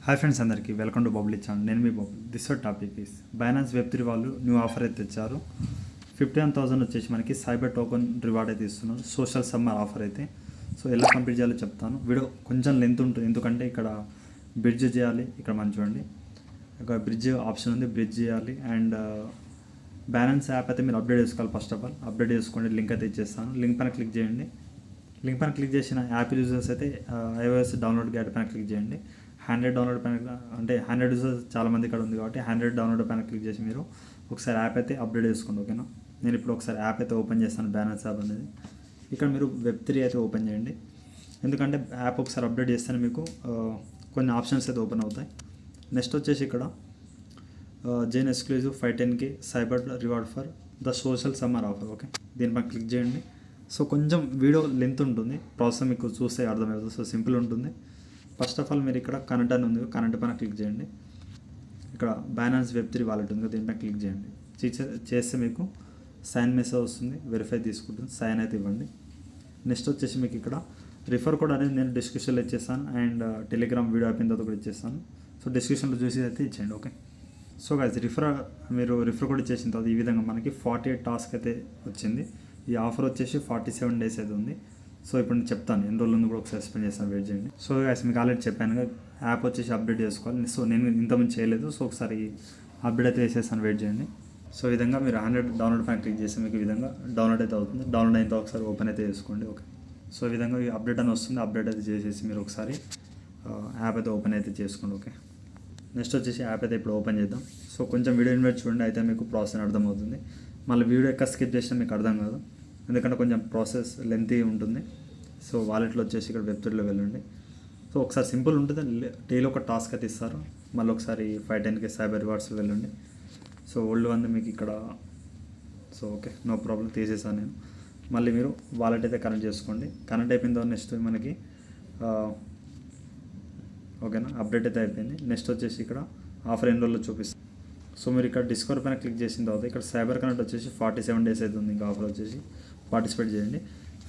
Hi friends అందరికీ welcome to bubbly channel. నేను మీ bubble. This topic is Binance వెబ్3 వాళ్ళు న్యూ ఆఫర్ అయితే తెచ్చారు. 51,000 వచ్చేసి మనకి సైబర్ టోకన్ రివార్డ్ అయితే ఇస్తున్నారు. సోషల్ సమ్మర్ ఆఫర్ అయితే. సో ఎలా కంప్లీట్ చేయాలో చెప్తాను. వీడియో కొంచెం లెంత్ ఉంటుంది, ఎందుకంటే ఇక్కడ బ్రిడ్జ్ చేయాలి. ఇక్కడ మనం చూడండి, ఇక్కడ బ్రిడ్జ్ ఆప్షన్ ఉంది, బ్రిడ్జ్ చేయాలి. అండ్ బైనాన్స్ యాప్ అయితే మీరు అప్డేట్ చేసుకోవాలి. ఫస్ట్ ఆఫ్ ఆల్ అప్డేట్ చేసుకోండి. లింక్ అయితే ఇచ్చేస్తాను. లింక్ పైన క్లిక్ చేయండి. లింక్ పైన క్లిక్ చేసిన యాప్ యూజర్స్ అయితే iOS డౌన్లోడ్ గైడ్ పైన క్లిక్ చేయండి. 100 డౌన్లోడ్ పైన, అంటే 100 యూజర్స్ చాలామంది ఇక్కడ ఉంది కాబట్టి 100 డౌన్లోడ్ పైన క్లిక్ చేసి మీరు ఒకసారి యాప్ అయితే అప్డేట్ చేసుకోండి. ఓకేనా, నేను ఇప్పుడు ఒకసారి యాప్ అయితే ఓపెన్ చేస్తాను. బైనాన్స్ యాప్ అనేది ఇక్కడ మీరు వెబ్3 అయితే ఓపెన్ చేయండి. ఎందుకంటే యాప్ ఒకసారి అప్డేట్ చేస్తేనే మీకు కొన్ని ఆప్షన్స్ అయితే ఓపెన్ అవుతాయి. నెక్స్ట్ వచ్చేసి ఇక్కడ Jain exclusive 510K cyber reward for the social summer offer. Okay, దీనిపై క్లిక్ చేయండి. సో కొంచెం వీడియో లెంత్ ఉంటుంది, ప్రాసెస్ మీకు చూస్తే అర్థమవుతుంది. సో సింపుల్ ఉంటుంది. ఫస్ట్ ఆఫ్ ఆల్ మీరు ఇక్కడ కనెక్ట్ అని ఉంది, కనెక్ట్ పైన క్లిక్ చేయండి. ఇక్కడ బైనాన్స్ వెబ్3 వాలెట్ ఉంది, దీనిపై క్లిక్ చేయండి. చేస్తే మీకు సైన్ మెసేజ్ వస్తుంది, వెరిఫై తీసుకుంటుంది, సైన్ అయితే ఇవ్వండి. నెక్స్ట్ వచ్చేసి మీకు ఇక్కడ రిఫర్ కోడ్ అనేది నేను డిస్క్రిప్షన్లో ఇచ్చేస్తాను, అండ్ టెలిగ్రామ్ వీడియో అయిపోయిన తర్వాత కూడా ఇచ్చేస్తాను. సో డిస్క్రిప్షన్లో చూసి అయితే ఇచ్చేయండి. ఓకే, సో గైస్ మీరు రిఫర్ కోడ్ ఇచ్చేసిన తర్వాత ఈ విధంగా మనకి 48 టాస్క్ అయితే వచ్చింది. ఈ ఆఫర్ వచ్చేసి 47 డేస్ అయితే ఉంది. సో ఇప్పుడు నేను చెప్తాను ఎన్ని రోజులు ఉంది కూడా ఒకసారి ఎక్స్ప్లెయిన్ చేస్తాను, వెయిట్ చేయండి. సో గైస్ మీకు ఆల్రెడీ చెప్పాను, యాప్ వచ్చేసి అప్డేట్ చేసుకోవాలి. సో నేను ఇంతకుముందు చేయలేదు, సో ఒకసారి అప్డేట్ అయితే చేసేస్తాను, వెయిట్ చేయండి. సో ఈ విధంగా మీరు 100 డౌన్లోడ్ పైన క్లిక్ చేసి మీకు ఈ విధంగా డౌన్లోడ్ అయితే అవుతుంది. డౌన్లోడ్ అయిన ఒకసారి ఓపెన్ అయితే చేసుకోండి. ఓకే, సో ఈ విధంగా ఈ అప్డేట్ అని వస్తుంది. అప్డేట్ అయితే చేసేసి మీరు ఒకసారి యాప్ అయితే ఓపెన్ అయితే చేసుకోండి. ఓకే, నెక్స్ట్ వచ్చేసి యాప్ అయితే ఇప్పుడు ఓపెన్ చేద్దాం. సో కొంచెం వీడియో ఇన్వైట్ చూడండి, అయితే మీకు ప్రాసెస్ అర్థమవుతుంది. మళ్ళీ వీడియో ఎక్కడ స్కిప్ చేసినా మీకు అర్థం కాదు, ఎందుకంటే కొంచెం ప్రాసెస్ లెంతీ ఉంటుంది. సో వాలెట్లో వచ్చేసి ఇక్కడ వెబ్3లో వెళ్ళండి. సో ఒకసారి సింపుల్ ఉంటుంది, డైలీ ఒక టాస్క్ అయితే ఇస్తారు. మళ్ళీ ఒకసారి 510K సైబర్ రివార్డ్స్లో వెళ్ళండి. సో ఓల్డ్ వన్ మీకు ఇక్కడ. సో ఓకే, నో ప్రాబ్లం, తీసేసాను నేను. మళ్ళీ మీరు వాలెట్ అయితే కనెక్ట్ చేసుకోండి. కనెక్ట్ అయిపోయిన తర్వాత నెక్స్ట్ మనకి ఓకేనా, అప్డేట్ అయితే అయిపోయింది. నెక్స్ట్ వచ్చేసి ఇక్కడ ఆఫర్ ఎన్ని రోజుల్లో చూపిస్తుంది. సో మీరు ఇక్కడ డిస్కవర్ పైన క్లిక్ చేసిన తర్వాత ఇక్కడ సైబర్ కనెక్ట్ వచ్చేసి 47 డేస్ అయితే ఉంది. ఇంకా ఆఫర్ వచ్చేసి పార్టిసిపేట్ చేయండి.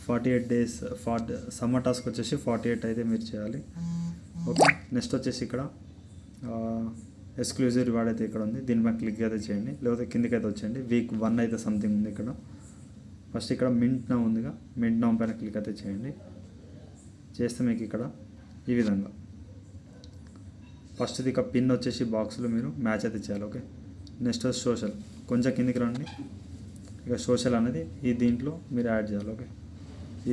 48 డేస్ సమ్మర్ టాస్క్ వచ్చేసి 48 అయితే మీరు చేయాలి. ఓకే, నెక్స్ట్ వచ్చేసి ఇక్కడ ఎక్స్క్లూజివ్ రివార్డ్ అయితే ఇక్కడ ఉంది, దీనిపై క్లిక్ అయితే చేయండి, లేకపోతే కిందకి అయితే వచ్చేయండి. వీక్ 1 అయితే సంథింగ్ ఉంది ఇక్కడ. ఫస్ట్ ఇక్కడ మింట్ నౌ ఉందిగా, మింట్ నౌ పైన క్లిక్ అయితే చేయండి. చేస్తే మీకు ఇక్కడ ఈ విధంగా ఫస్ట్ది ఇక పిన్ వచ్చేసి బాక్స్లో మీరు మ్యాచ్ అయితే చేయాలి. ఓకే, నెక్స్ట్ సోషల్, కొంచెం కిందికి రండి. ఇక సోషల్ అనేది ఈ దీంట్లో మీరు యాడ్ చేయాలి. ఓకే,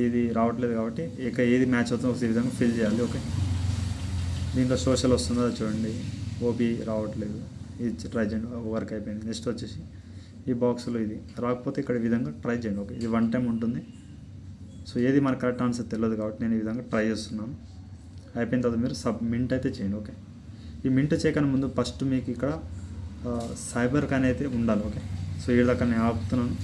ఇది రావట్లేదు కాబట్టి ఇక ఏది మ్యాచ్ అవుతుందో ఈ విధంగా ఫిల్ చేయాలి. ఓకే, దీంట్లో సోషల్ వస్తుందో అది చూడండి. ఓపీ రావట్లేదు, ఇది ట్రై చేయండి, వర్క్ అయిపోయింది. నెక్స్ట్ వచ్చేసి ఈ బాక్స్లో ఇది రాకపోతే ఇక్కడ ఈ విధంగా ట్రై చేయండి. ఓకే, ఇది 1 టైం ఉంటుంది. సో ఏది మనకు కరెక్ట్ ఆన్సర్ తెలియదు కాబట్టి నేను ఈ విధంగా ట్రై చేస్తున్నాను. అయిపోయిన తర్వాత మీరు మింట్ అయితే చేయండి. ఓకే, ఈ మింట్ చేయకనే ముందు ఫస్ట్ మీకు ఇక్కడ సైబర్ కాన్ అయితే ఉండాలి. ఓకే, సో ఈ దాకా నేను ఆపుతున్నాను,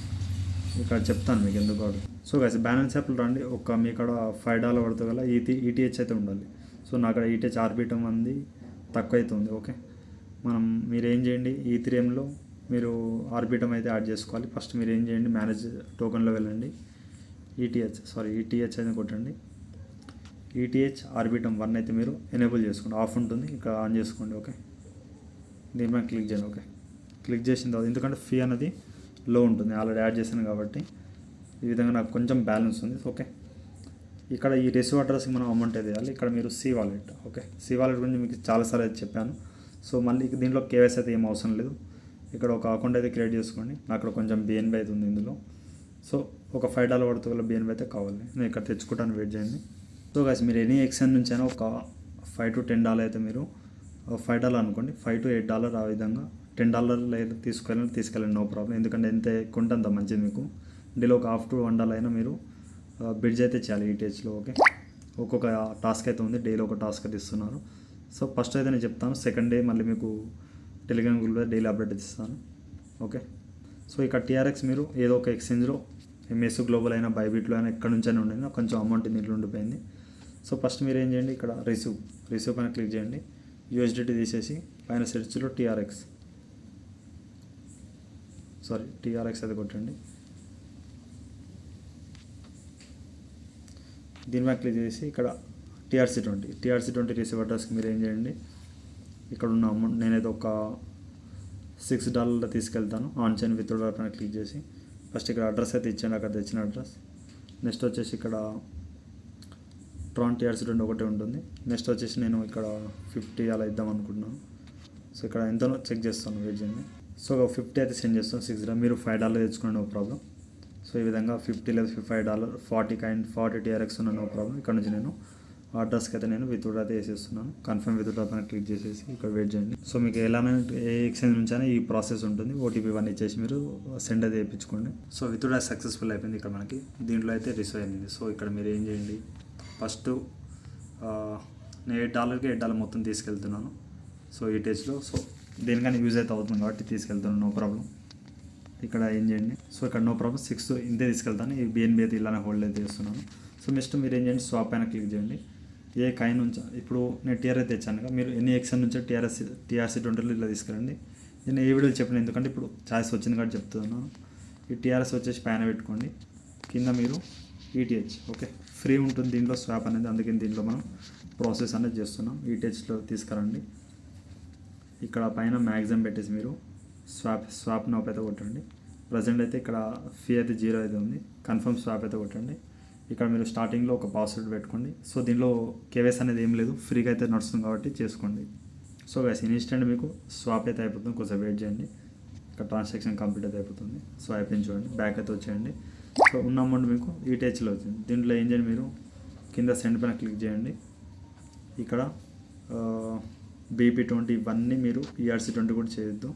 ఇక్కడ చెప్తాను మీకు ఎందుకు కాదు. సో గైస్ బైనాన్స్ యాప్లో రండి. మీ ఇక్కడ $5 పడుతుంది కదా, ఈటీహెచ్ అయితే ఉండాలి. సో నా అక్కడ ఈటీహెచ్ ఆర్బిటం అంది తక్కువ అయితే ఉంది. ఓకే, మీరు ఏం చేయండి, ఈథీరియంలో మీరు ఆర్బిటం అయితే యాడ్ చేసుకోవాలి. ఫస్ట్ మీరు ఏం చేయండి, మేనేజ్ టోకన్లో వెళ్ళండి. ఈటీహెచ్ అయితే కొట్టండి. ఈటీహెచ్ ఆర్బిటం 1 అయితే మీరు ఎనేబుల్ చేసుకోండి, ఆఫ్ ఉంటుంది, ఇక్కడ ఆన్ చేసుకోండి. ఓకే, దీనిపై క్లిక్ చేయండి. ఓకే, క్లిక్ చేసిన తర్వాత ఎందుకంటే ఫీ అనేది లో ఉంటుంది, ఆల్రెడీ యాడ్ చేశాను కాబట్టి ఈ విధంగా నాకు కొంచెం బ్యాలెన్స్ ఉంది. ఓకే, ఇక్కడ ఈ రిసీవ్ అడ్రస్కి మనం అమౌంట్ అయితే వేయాలి. ఇక్కడ మీరు C wallet. Okay, C wallet గురించి మీకు చాలాసార్లు అయితే చెప్పాను. సో మళ్ళీ దీంట్లో కేవైసీ అయితే ఏం అవసరం లేదు. ఇక్కడ ఒక అకౌంట్ అయితే క్రియేట్ చేసుకోండి. నాకు ఇక్కడ కొంచెం BNB అయితే ఉంది ఇందులో. సో ఒక $5 పడుతుంది BNB అయితే కావాలి, నేను ఇక్కడ తెచ్చుకుంటాను, వెయిట్ చేయండి. సో గైస్ మీరు ఎనీ ఎక్స్చేంజ్ నుంచి అయినా ఒక $5 to $10 అయితే మీరు $5 అనుకోండి, $5 to $8 ఆ విధంగా $10 లేదు తీసుకెళ్ళండి, నో ప్రాబ్లం. ఎందుకంటే ఎంత ఎక్కువ ఉంటే అంత మంచిది మీకు. డైలీ ఒక $1 to $1 అయినా మీరు బిడ్జ్ అయితే చేయాలి ఈటీహెచ్లో. ఓకే, ఒక్కొక్క టాస్క్ అయితే ఉంది, డైలీ ఒక టాస్క్ అయితే ఇస్తున్నారు. సో ఫస్ట్ అయితే నేను చెప్తాను, సెకండ్ డే మళ్ళీ మీకు టెలిగ్రామ్ గ్రూప్లో డైలీ అప్డేట్ ఇస్తాను. ఓకే, సో ఇక్కడ TRX మీరు ఏదో ఒక ఎక్స్చేంజ్లో MS గ్లోబల్ అయినా బైబిట్లో అయినా ఎక్కడి నుంచి అయినా ఉండింది, కొంచెం అమౌంట్ దీంట్లో ఉండిపోయింది. సో ఫస్ట్ మీరు ఏం చేయండి, ఇక్కడ రిసీవ్ పైన క్లిక్ చేయండి. USDT తీసేసి పైన సెర్చ్లో TRX అయితే కొట్టండి. దీనిపై క్లిక్ చేసి ఇక్కడ TRC20 రిసీవ్ అడ్రస్కి మీరు ఏం చేయండి, ఇక్కడ ఉన్న అమౌంట్ నేనైతే ఒక $6 తీసుకెళ్తాను. ఆన్ చైన్ విత్డ్రా పైన క్లిక్ చేసి ఫస్ట్ ఇక్కడ అడ్రస్ అయితే ఇచ్చాను, అక్కడ తెచ్చిన అడ్రస్. నెక్స్ట్ వచ్చేసి ఇక్కడ ట్రాన్ TRC20 ఒకటే ఉంటుంది. నెక్స్ట్ వచ్చేసి నేను ఇక్కడ 50 అలా ఇద్దాం అనుకుంటున్నాను. సో ఇక్కడ ఎంతనో చెక్ చేస్తాను, వెయిట్ చేయండి. సో 50 అయితే సెండ్ చేస్తాను. $6 మీరు $5 తెచ్చుకోండి, నో ప్రాబ్లం. సో ఈ విధంగా 50 లేదా $5 40 TRX ఉన్న నో ప్రాబ్లం. ఇక్కడ నుంచి నేను అడ్రస్కి అయితే నేను విత్డ్రా అయితే వేసేస్తున్నాను. కన్ఫర్మ్ విత్డ్రా పైన క్లిక్ చేసేసి ఇక్కడ వెయిట్ చేయండి. సో మీకు ఎలానే ఏ ఎక్స్చేంజ్ నుంచి అయినా ఈ ప్రాసెస్ ఉంటుంది. OTP 1 ఇచ్చేసి మీరు సెండ్ అయితే వేయించుకోండి. సో విత్డ్రా సక్సెస్ఫుల్ అయిపోయింది. ఇక్కడ మనకి దీంట్లో అయితే రిసీవ్ అయింది. సో ఇక్కడ మీరు ఏం చేయండి, ఫస్ట్ నేను $8కి $8 మొత్తం తీసుకెళ్తున్నాను. సో ఈ టేజ్లో సో దేనికైనా యూజ్ అయితే అవుతుంది కాబట్టి తీసుకెళ్తున్నాను, నో ప్రాబ్లం. ఇక్కడ ఏం చేయండి, సో ఇక్కడ నో ప్రాబ్లం 6 ఇంతే తీసుకెళ్తాను. ఈ BNB అయితే ఇలానే హోల్డ్ అయితే చేస్తున్నాను. సో నెక్స్ట్ మీరు ఏం చేయండి, స్వాప్ పైన క్లిక్ చేయండి. ఏ కాయిన్ నుంచి ఇప్పుడు నేను TRS తెచ్చాను, మీరు ఎన్ని ఎక్స్ఎన్ నుంచో TRC20 ఇలా తీసుకెళ్ళండి. నేను ఏ వీడియోలు చెప్పిన, ఎందుకంటే ఇప్పుడు ఛాయిస్ వచ్చింది కాబట్టి చెప్తున్నాను. ఈ TRS వచ్చేసి పైన పెట్టుకోండి, కింద మీరు ETH ఓకే ఫ్రీ ఉంటుంది దీంట్లో స్వాప్ అనేది. అందుకని దీంట్లో మనం ప్రాసెస్ అనేది చేస్తున్నాం. ETHలో తీసుకురండి. ఇక్కడ పైన మ్యాక్సిమం పెట్టేసి మీరు స్వాప్ నౌప్ అయితే కొట్టండి. ప్రజెంట్ అయితే ఇక్కడ ఫీ అయితే 0 అయితే ఉంది. కన్ఫర్మ్ స్వాప్ అయితే కొట్టండి. ఇక్కడ మీరు స్టార్టింగ్లో ఒక పాస్వర్డ్ పెట్టుకోండి. సో దీనిలో KYC అనేది ఏం లేదు, ఫ్రీగా అయితే నడుస్తుంది కాబట్టి చేసుకోండి. సో గైస్ ఇన్స్టెంట్ మీకు స్వాప్ అయితే అయిపోతుంది. కొంచెం వెయిట్ చేయండి, ఇక్కడ ట్రాన్సాక్షన్ కంప్లీట్ అయితే అయిపోతుంది. సో అయిపోయింది చూడండి, బ్యాక్ అయితే వచ్చేయండి. సో ఉన్న అమౌంట్ మీకు ETHలో వచ్చింది. దీంట్లో ఏం చేయండి, మీరు కింద సెండ్ పైన క్లిక్ చేయండి. ఇక్కడ BP20 ఇవన్నీ మీరు ERC20 కూడా చేయొద్దు.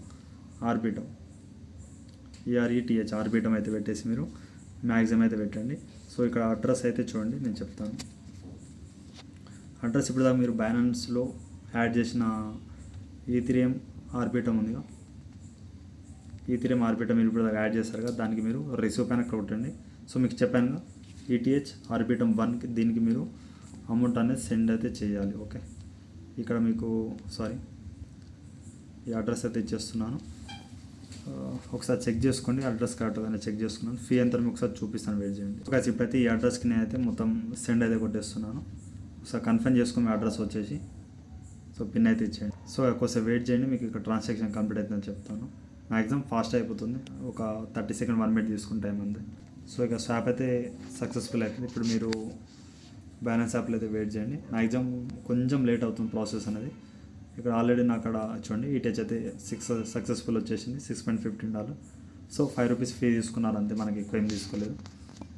ఆర్బిటమ్ ERETH ఆర్బిటమ్ అయితే పెట్టేసి మీరు మ్యాక్సిమం అయితే పెట్టండి. సో ఇక్కడ అడ్రస్ అయితే చూడండి, నేను చెప్తాను. అడ్రస్ ఇప్పుడు దాకా మీరు బైనాన్స్లో యాడ్ చేసిన ఈథీరియం ఆర్బిటమ్ ఉందిగా, ఈథీరియం ఆర్బిటమ్ మీరు ఇప్పుడు దాకా యాడ్ చేస్తారు కదా, దానికి మీరు రిసీవ్ పైన కొట్టండి. సో మీకు చెప్పాను ETH ఆర్బిటమ్ 1కి దీనికి మీరు అమౌంట్ అనేది సెండ్ అయితే చేయాలి. ఓకే ఇక్కడ మీకు ఈ అడ్రస్ అయితే ఇచ్చేస్తున్నాను. ఒకసారి చెక్ చేసుకోండి, అడ్రస్ కరెక్ట్గానే చెక్ చేసుకున్నాను. ఫీ ఎంత ఒకసారి చూపిస్తాను, వెయిట్ చేయండి. ఒక ఇప్పుడైతే ఈ అడ్రస్కి నేనైతే మొత్తం సెండ్ అయితే కొట్టేస్తున్నాను. ఒకసారి కన్ఫర్మ్ చేసుకుని అడ్రస్ వచ్చేసి సో పిన్ అయితే ఇచ్చేయండి. సో ఒకసారి వెయిట్ చేయండి, మీకు ఇక్కడ ట్రాన్సాక్షన్ కంప్లీట్ అవుతుందని చెప్తాను. మ్యాక్సిమం ఫాస్ట్ అయిపోతుంది, ఒక 30 సెకండ్ 1 మినిట్ తీసుకునే టైం ఉంది. సో ఇక స్వాప్ అయితే సక్సెస్ఫుల్ అయిపోయింది. ఇప్పుడు మీరు బైనాన్స్ యాప్లో అయితే వెయిట్ చేయండి. మ్యాక్సిమం కొంచెం లేట్ అవుతుంది ప్రాసెస్ అనేది. ఇక్కడ ఆల్రెడీ నాకు అక్కడ చూడండి ETH అయితే సక్సెస్ఫుల్ వచ్చేసింది, $6.15. సో ₹5 ఫీ తీసుకున్నారు అంతే, మనకి ఎక్కువ ఏం తీసుకోలేదు.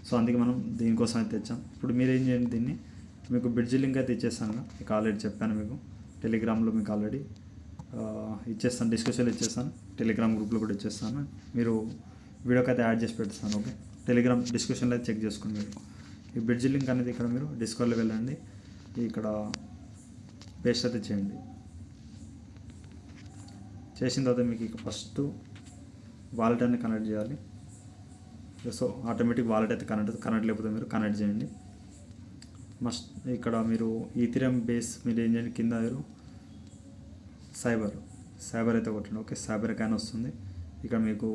సో అందుకే మనం దీనికోసం అయితే తెచ్చాం. ఇప్పుడు మీరు ఏం చేయండి, దీన్ని మీకు బ్రిడ్జ్ లింక్ అయితే ఇచ్చేస్తాను, మీకు ఆల్రెడీ చెప్పాను. మీకు టెలిగ్రామ్లో మీకు ఆల్రెడీ ఇచ్చేస్తాను, డిస్కషన్లో ఇచ్చేస్తాను, టెలిగ్రామ్ గ్రూప్లో కూడా ఇచ్చేస్తాను. మీరు వీడియోకి అయితే యాడ్ చేసి పెడతాను. ఓకే టెలిగ్రామ్ డిస్కషన్లో అయితే చెక్ చేసుకోండి. మీరు ఈ బ్రిడ్జ్ లింక్ అనేది ఇక్కడ మీరు డిస్కవర్లో వెళ్ళండి, ఇక్కడ పేస్ట్ అయితే చేయండి. చేసిన తర్వాత మీకు ఇక ఫస్ట్ వాలెట్ అనేది కనెక్ట్ చేయాలి. సో ఆటోమేటిక్ వాలెట్ అయితే కనెక్ట్ లేకపోతే మీరు కనెక్ట్ చేయండి. మస్ట్ ఇక్కడ మీరు ఈథీరియం బేస్ మీరు ఏం చేయండి, కింద మీరు సైబర్ అయితే కొట్టండి. ఓకే సైబర్ కాయిన్ వస్తుంది. ఇక్కడ మీకు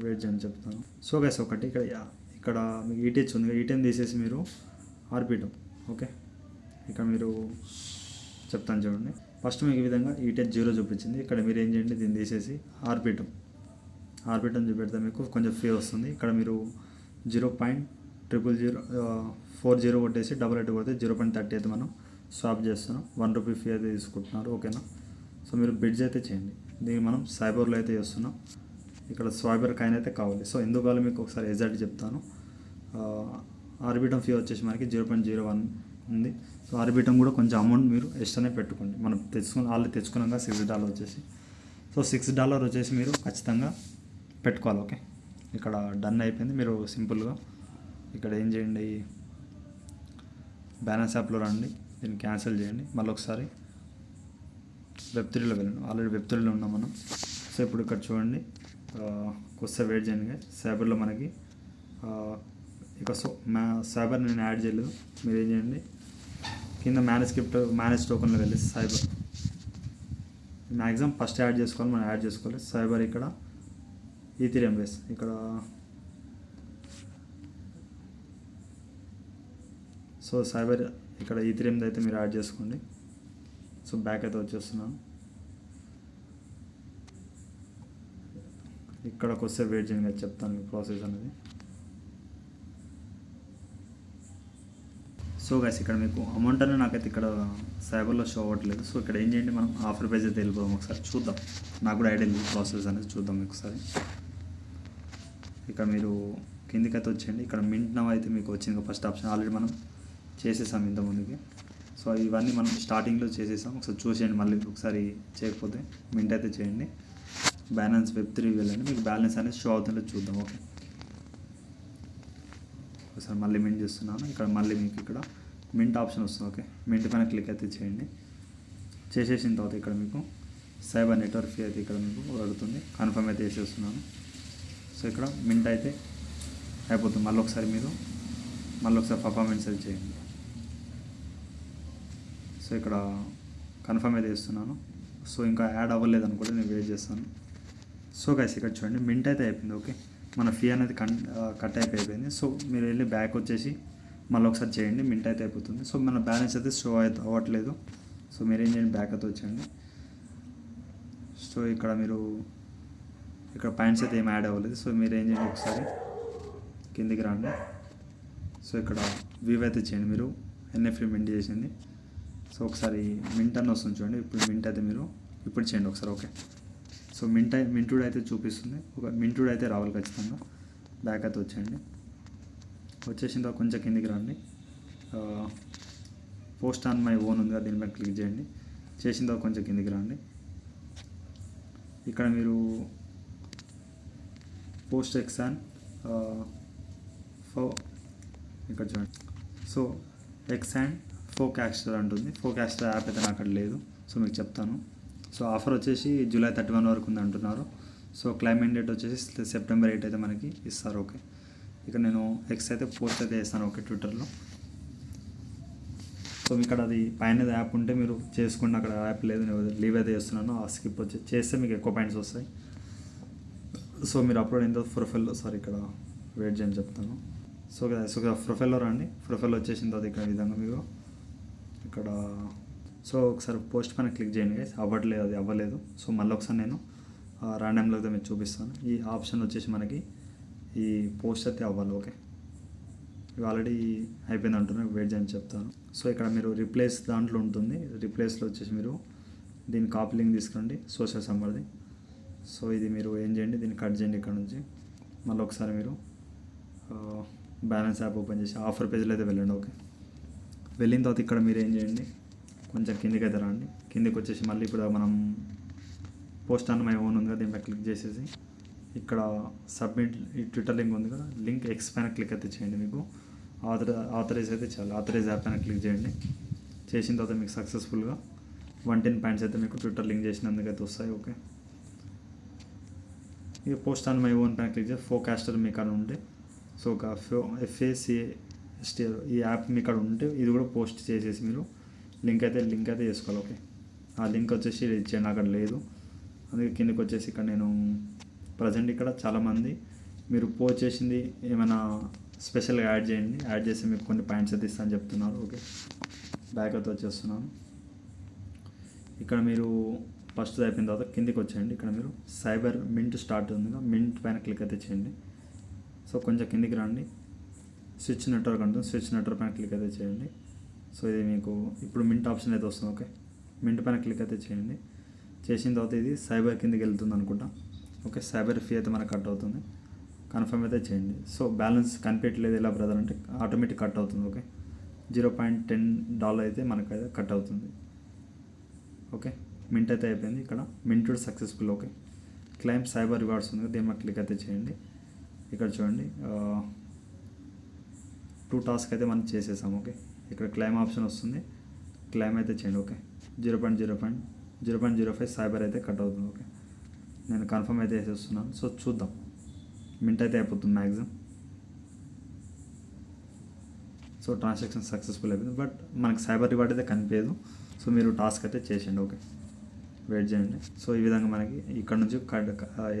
వెయిట్ చేయని చెప్తాను. సో గైస్ ఒకటి ఇక్కడ మీకు ETH ఉంది, ETH తీసేసి మీరు ఆర్బిటమ్ ఓకే ఇక్కడ మీరు చెప్తాను చూడండి. ఫస్ట్ మీకు ఈ విధంగా ETH 0 చూపించింది. ఇక్కడ మీరు ఏం చేయండి, దీన్ని తీసేసి ఆర్బిటమ్ చూపెడితే మీకు కొంచెం ఫీ వస్తుంది. ఇక్కడ మీరు 0.00040 కొట్టేసి 88 కొడితే 0.30 అయితే మనం స్వాప్ చేస్తున్నాం. ₹1 ఫీ అయితే తీసుకుంటున్నారు. ఓకేనా. సో మీరు బిడ్జ్ అయితే చేయండి. దీన్ని మనం సైబర్లో అయితే చేస్తున్నాం. ఇక్కడ స్వైబర్ కాయిన్ అయితే కావాలి. సో ఎందుకు కావాలి మీకు ఒకసారి ఎగ్జాక్ట్ చెప్తాను. ఆర్బిటమ్ ఫీ వచ్చేసి మనకి 0.01 ఉంది. సో ఆర్బిటమ్ కూడా కొంచెం అమౌంట్ మీరు ఎక్స్ట్రానే పెట్టుకోండి. మనం ఆల్రెడీ తెచ్చుకున్నాం $6 వచ్చేసి. సో $6 వచ్చేసి మీరు ఖచ్చితంగా పెట్టుకోవాలి. ఓకే ఇక్కడ డన్ అయిపోయింది. మీరు సింపుల్గా ఇక్కడ ఏం చేయండి, బైనాన్స్ యాప్లో రండి, దీన్ని క్యాన్సిల్ చేయండి. మళ్ళీ ఒకసారి Web3లో వెళ్ళండి. ఆల్రెడీ Web3లో ఉన్నాం మనం. సో ఇప్పుడు ఇక్కడ చూడండి, కొద్దిసేపు వెయిట్ చేయండి. సైబర్లో మనకి ఇక సైబర్ నేను యాడ్ చేయలేదు. మీరు ఏం చేయండి, కింద మేనేజ్ టోకన్లో వెళ్ళి సైబర్ మ్యాక్సిమం ఫస్ట్ యాడ్ చేసుకోవాలి, మనం యాడ్ చేసుకోవాలి. సైబర్ ఇక్కడ ఈథీరియం బేస్ ఇక్కడ సో సైబర్ ఇక్కడ ఈథీరియంది అయితే మీరు యాడ్ చేసుకోండి. సో బ్యాక్ అయితే వచ్చేస్తున్నాను. ఇక్కడికి వస్తే వెయిట్ చేయండి, చెప్తాను మీకు ప్రాసెస్ అనేది. సో గైస్ ఇక్కడ మీకు అమౌంట్ అనేది నాకైతే ఇక్కడ సైబర్లో షో అవ్వట్లేదు. సో ఇక్కడ ఏం చేయండి, మనం ఆఫర్ పేజ్ అయితే వెళ్ళిపోదాం, ఒకసారి చూద్దాం. నాకు కూడా ఐడియా లేదు ప్రాసెస్ అనేది, చూద్దాం ఒకసారి. ఇక్కడ మీరు కిందికైతే వచ్చేయండి. ఇక్కడ మింట్ నవ్ అయితే మీకు వచ్చింది ఫస్ట్ ఆప్షన్, ఆల్రెడీ మనం చేసేసాం ఇంతకుముందుకి. సో ఇవన్నీ మనం స్టార్టింగ్లో చేసేసాం, ఒకసారి చూసేయండి. మళ్ళీ ఒకసారి చేయకపోతే మింట్ అయితే చేయండి. బైనాన్స్ వెబ్3 వెళ్ళండి, మీకు బ్యాలెన్స్ అనేది షో అవుతుందో చూద్దాం. ఓకే, ఒకసారి మళ్ళీ మింట్ చేస్తున్నాను. ఇక్కడ మళ్ళీ మీకు ఇక్కడ మింట్ ఆప్షన్ వస్తుంది. ఓకే, మింట్ పైన క్లిక్ అయితే చేయండి. చేసేసిన తర్వాత ఇక్కడ మీకు సైబర్ నెట్వర్క్ ఫీ అయితే ఇక్కడ మీకు అడుగుతుంది, కన్ఫర్మ్ అయితే చేసేస్తున్నాను. సో ఇక్కడ మింట్ అయితే అయిపోతుంది. మళ్ళీ ఒకసారి పర్ఫార్మెన్స్ అయితే చేయండి. సో ఇక్కడ కన్ఫర్మ్ అయితే చేస్తున్నాను. సో ఇంకా యాడ్ అవ్వలేదు అనుకుంటే నేను వెయిట్ చేస్తాను. సో గైస్ ఇక్కడ చూడండి, మింట్ అయితే అయిపోయింది. ఓకే, మన ఫీ అనేది కట్ అయిపోయింది. సో మీరు వెళ్ళి బ్యాక్ వచ్చేసి మళ్ళీ ఒకసారి చేయండి, మింట్ అయితే అయిపోతుంది. సో మన బ్యాలెన్స్ అయితే షో అయితే అవ్వట్లేదు. సో మీరు ఏం చేయండి, బ్యాక్ అయితే వచ్చేయండి. సో ఇక్కడ మీరు ఇక్కడ పాయింట్స్ అయితే ఏం యాడ్ అవ్వలేదు. సో మీరు ఏం చేయండి, ఒకసారి కిందికి రండి. సో ఇక్కడ వ్యూ అయితే చేయండి, మీరు ఎన్ఎఫ్టీ మింట్ చేసింది. సో ఒకసారి మింట్ అని వస్తుంది చూడండి, ఇప్పుడు మింట్ అయితే మీరు ఇప్పుడు చేయండి ఒకసారి. ఓకే, సో మింటుడ్ అయితే చూపిస్తుంది, ఒక మింటుడ్ అయితే రావాలి ఖచ్చితంగా. బ్యాక్ అయితే వచ్చేయండి. వచ్చేసిన తర్వాత కొంచెం కిందికి రండి. పోస్ట్ ఆన్ మై ఓన్ ఉంది కదా, దీనిపై క్లిక్ చేయండి. చేసిన తర్వాత కొంచెం కిందికి రండి. ఇక్కడ మీరు పోస్ట్ ఎక్సాన్ ఇక్కడ చూడండి. సో ఎక్సాండ్ ఫోకాస్టర్ అంటుంది. ఫోకాస్టర్ యాప్ అయితే నాకు అక్కడ లేదు. సో మీకు చెప్తాను. సో ఆఫర్ వచ్చేసి జూలై 31 వరకు ఉంది అంటున్నారు. సో క్లైమ్ డేట్ వచ్చేసి సెప్టెంబర్ 8 అయితే మనకి ఇస్తారు. ఓకే, ఇక నేను ఎక్స్ అయితే పోస్ట్ అయితే చేస్తాను. ఓకే, ట్విట్టర్లో. సో ఇక్కడ అది పైన యాప్ ఉంటే మీరు చేసుకోండి, అక్కడ యాప్ లేదు, నేను లీవ్ అయితే చేస్తున్నాను. ఆ స్కిప్ వచ్చి చేస్తే మీకు ఎక్కువ పాయింట్స్ వస్తాయి. సో మీరు అప్లోడ్ అయిన తర్వాత ప్రొఫైల్లో ఇక్కడ వెయిట్ చేయని చెప్తాను. సో ప్రొఫైల్లో రండి. ప్రొఫైల్లో వచ్చేసిన తర్వాత ఇక్కడ విధంగా మీరు ఇక్కడ సో ఒకసారి పోస్ట్ పైన క్లిక్ చేయండి గైస్. అవ్వట్లేదు, అది అవ్వలేదు. సో మళ్ళీ ఒకసారి నేను ర్యాండమ్లో అయితే మీకు చూపిస్తాను. ఈ ఆప్షన్ వచ్చేసి మనకి ఈ పోస్ట్ అయితే అవ్వాలి. ఓకే, ఇవి ఆల్రెడీ అయిపోయింది అంటున్నా, వెయిట్ చేయని చెప్తాను. సో ఇక్కడ మీరు రిప్లేస్ దాంట్లో ఉంటుంది. రిప్లేస్లో వచ్చేసి మీరు దీన్ని కాపీ లింక్ తీసుకురండి, సోషల్ సమ్మర్ది. సో ఇది మీరు ఏం చేయండి, దీన్ని కట్ చేయండి ఇక్కడ నుంచి. మళ్ళీ ఒకసారి మీరు బ్యాలెన్స్ యాప్ ఓపెన్ చేసి ఆఫర్ పేజ్లో అయితే వెళ్ళండి. ఓకే, వెళ్ళిన తర్వాత ఇక్కడ మీరు ఏం చేయండి, కొంచెం కిందికి అయితే రండి. కిందికి వచ్చేసి మళ్ళీ ఇప్పుడు మనం పోస్ట్ ఆన్ మై ఓన్ ఉంది కదా, దీనిపై క్లిక్ చేసేసి ఇక్కడ సబ్మిట్ ఈ ట్విట్టర్ లింక్ ఉంది కదా, లింక్ ఎక్స్ పైన క్లిక్ అయితే చేయండి. మీకు ఆథరైజ్ అయితే చాలు. ఆథరైజ్ యాప్ పైన క్లిక్ చేయండి. చేసిన తర్వాత మీకు సక్సెస్ఫుల్గా 110 పాయింట్స్ అయితే మీకు ట్విట్టర్ లింక్ చేసినందుకు అయితే వస్తాయి. ఓకే, ఇక పోస్ట్ ఆన్ మై ఓన్ పైన క్లిక్ చేసి ఫోకాస్టర్ మీ కాడ ఉంటే, సో ఒక FACST ఈ యాప్ మీ కాడ ఉంటే ఇది కూడా పోస్ట్ చేసేసి మీరు లింక్ అయితే చేసుకోవాలి. ఓకే, ఆ లింక్ వచ్చేసి ఇచ్చేయండి, అక్కడ లేదు. అందుకే కిందకి వచ్చేసి ఇక్కడ నేను ప్రజెంట్ ఇక్కడ చాలామంది మీరు పోస్ట్ చేసింది ఏమైనా స్పెషల్గా యాడ్ చేయండి, యాడ్ చేసి మీకు కొన్ని పాయింట్స్ అయితే ఇస్తాను చెప్తున్నారు. ఓకే, బ్యాక్ అయితే వచ్చేస్తున్నాను. ఇక్కడ మీరు ఫస్ట్ అయిపోయిన తర్వాత కిందికి వచ్చేయండి. ఇక్కడ మీరు సైబర్ మింట్ స్టార్ట్ ఉంది, మింట్ పైన క్లిక్ అయితే చేయండి. సో కొంచెం కిందికి రండి. స్విచ్ నెట్వర్క్ అంటుంది, స్విచ్ నెట్వర్క్ పైన క్లిక్ అయితే చేయండి. సో ఇది మీకు ఇప్పుడు మింట్ ఆప్షన్ అయితే వస్తుంది. ఓకే, మింట్ పైన క్లిక్ అయితే చేయండి. చేసిన తర్వాత ఇది సైబర్ కిందకి వెళ్తుంది అనుకుంటా. ఓకే, సైబర్ ఫీ అయితే మనకు కట్ అవుతుంది, కన్ఫర్మ్ అయితే చేయండి. సో బ్యాలెన్స్ కనిపించలేదు ఎలా బ్రదర్ అంటే ఆటోమేటిక్ కట్ అవుతుంది. ఓకే, $0.10 అయితే మనకైతే కట్ అవుతుంది. ఓకే, మింట్ అయితే అయిపోయింది. ఇక్కడ minted successful. Okay, claim cyber rewards ఉంది, దీని క్లిక్ అయితే చేయండి. ఇక్కడ చూడండి 2 టాస్క్ అయితే మనం చేసేసాం. ఓకే, ఇక్కడ క్లైమ్ ఆప్షన్ వస్తుంది, క్లైమ్ అయితే చేయండి. ఓకే, 0.05 సైబర్ అయితే కట్ అవుతుంది. ఓకే, నేను కన్ఫర్మ్ అయితే వేసేస్తున్నాను. సో చూద్దాం, మింట్ అయితే అయిపోతుంది మ్యాక్సిమం. సో ట్రాన్సాక్షన్ సక్సెస్ఫుల్ అయిపోయింది, బట్ మనకి సైబర్ రివార్డ్ అయితే కనిపించదు. సో మీరు టాస్క్ అయితే చేసేయండి. ఓకే, వెయిట్ చేయండి. సో ఈ విధంగా మనకి ఇక్కడ నుంచి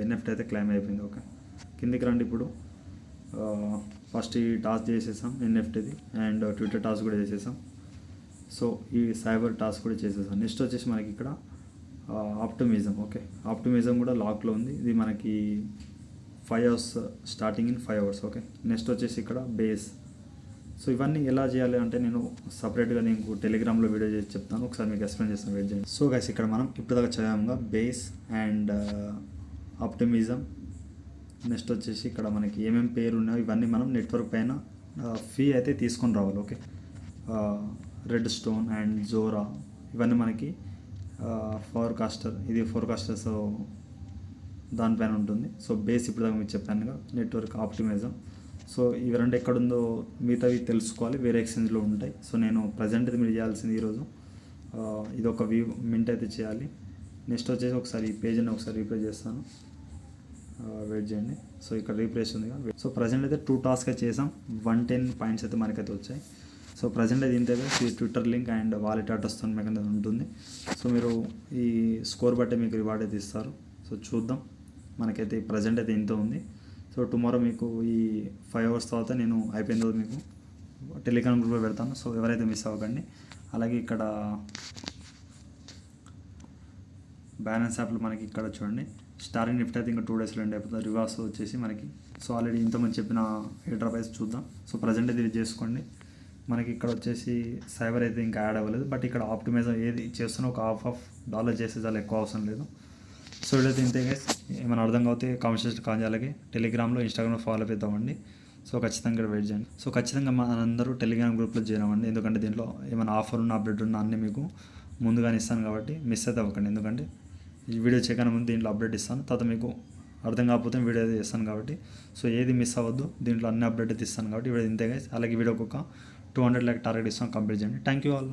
NFT అయితే క్లైమ్ అయిపోయింది. ఓకే, కిందికి రండి. ఇప్పుడు ఫస్ట్ ఈ టాస్క్ చేసేసాం ఎన్ఎఫ్టీది, అండ్ ట్విట్టర్ టాస్క్ కూడా చేసేసాం. సో ఈ సైబర్ టాస్క్ కూడా చేసేసాం. నెక్స్ట్ వచ్చేసి మనకి ఇక్కడ ఆప్టిమిజం. ఓకే, ఆప్టిమిజం కూడా లాక్లో ఉంది. ఇది మనకి 5 hours, starting in 5 hours. Okay, next వచ్చేసి ఇక్కడ బేస్. సో ఇవన్నీ ఎలా చేయాలి అంటే నేను సపరేట్గా నీకు టెలిగ్రామ్లో వీడియో చేసి చెప్తాను, ఒకసారి మీకు ఎక్స్ప్లెయిన్ చేస్తాను, వెయిట్ చేయండి. సో గైస్, ఇక్కడ మనం ఇప్పటిదాకా చదివాముగా బేస్ అండ్ ఆప్టిమిజం. నెక్స్ట్ వచ్చేసి ఇక్కడ మనకి ఏమేమి పేరు ఉన్నాయో ఇవన్నీ మనం నెట్వర్క్ పైన ఫీ అయితే తీసుకొని రావాలి. Okay, red stone and Zora ఇవన్నీ మనకి ఫోర్కాస్టర్, ఇది ఫోర్కాస్టర్. సో దానిపైన ఉంటుంది. సో బేస్ ఇప్పుడు దాకా మీకు చెప్పానుగా, నెట్వర్క్ ఆప్టిమైజం. సో ఇవి రెండు ఎక్కడుందో మిగతావి తెలుసుకోవాలి, వేరే ఎక్స్చేంజ్లో ఉంటాయి. సో నేను ప్రజెంట్ అయితే మీరు చేయాల్సింది ఈరోజు ఇది ఒక మింట్ అయితే చేయాలి. నెక్స్ట్ వచ్చేసి ఒకసారి ఈ పేజ్ని ఒకసారి రీప్లేస్ చేస్తాను, వెయిట్ చేయండి. సో ఇక్కడ రీప్లేస్ ఉందిగా. సో ప్రజెంట్ అయితే 2 tasks చేసాం, 110 points అయితే మనకైతే వచ్చాయి. సో ప్రజెంట్ అయితే ఇంతే, ఈ ట్విట్టర్ లింక్ అండ్ వాలెట్ అడ్రస్తో మీకు ఉంటుంది. సో మీరు ఈ స్కోర్ బట్టే మీకు రివార్డ్ అయితే ఇస్తారు. సో చూద్దాం, మనకైతే ప్రజెంట్ అయితే ఇంత ఉంది. సో టుమారో మీకు ఈ 5 hours తర్వాత నేను అయిపోయిన తర్వాత మీకు టెలిగ్రామ్ గ్రూప్లో పెడతాను. సో ఎవరైతే మిస్ అవ్వకండి. అలాగే ఇక్కడ బ్యాలెన్స్ యాప్లో మనకి ఇక్కడ చూడండి, స్టార్ నిఫ్టీ అయితే ఇంకా 2 daysలో ఎండ్ అయిపోతుంది. రివార్స్ వచ్చేసి మనకి సో ఆల్రెడీ ఇంతమంది చెప్పిన ఎయిర్ ప్రైస్ చూద్దాం. సో ప్రజెంట్ అయితే ఇది చేసుకోండి. మనకి ఇక్కడ వచ్చేసి సైబర్ అయితే ఇంకా యాడ్ అవ్వలేదు, బట్ ఇక్కడ ఆప్టిమైజం ఏది చేస్తున్నా ఒక $1/2 చేస్తే చాలా ఎక్కువ అవసరం లేదు. సో ఇదైతే ఇంతే గైస్. ఏమైనా అర్థం కాకపోతే కామెంట్ సెక్షన్ కాల్ చేయాలి. టెలిగ్రామ్లో, ఇన్స్టాగ్రామ్లో ఫాలో అవుతామండి. సో ఖచ్చితంగా ఇక్కడ వెయిట్ చేయండి. సో ఖచ్చితంగా మనందరూ టెలిగ్రామ్ గ్రూప్లో చేరాం అండి, ఎందుకంటే దీంట్లో ఏమైనా ఆఫర్ ఉన్న అప్డేట్ ఉన్న అన్నీ మీకు ముందుగానే ఇస్తాను కాబట్టి మిస్ అయితే అవ్వకండి. ఎందుకంటే ఈ వీడియో చేయగానే ముందు దీంట్లో అప్డేట్ ఇస్తాను, తర్వాత మీకు అర్థం కాకపోతే వీడియో అయితే ఇస్తాను కాబట్టి సో ఏది మిస్ అవ్వద్దు. దీంట్లో అన్ని అప్డేట్ అయితే ఇస్తాను కాబట్టి వీడియో ఇంతే గైస్. అలాగే వీడియోకి ఒక 200 lakh టార్గెట్ ఇస్తాను, కంప్లీట్ చేయండి. Thank you all.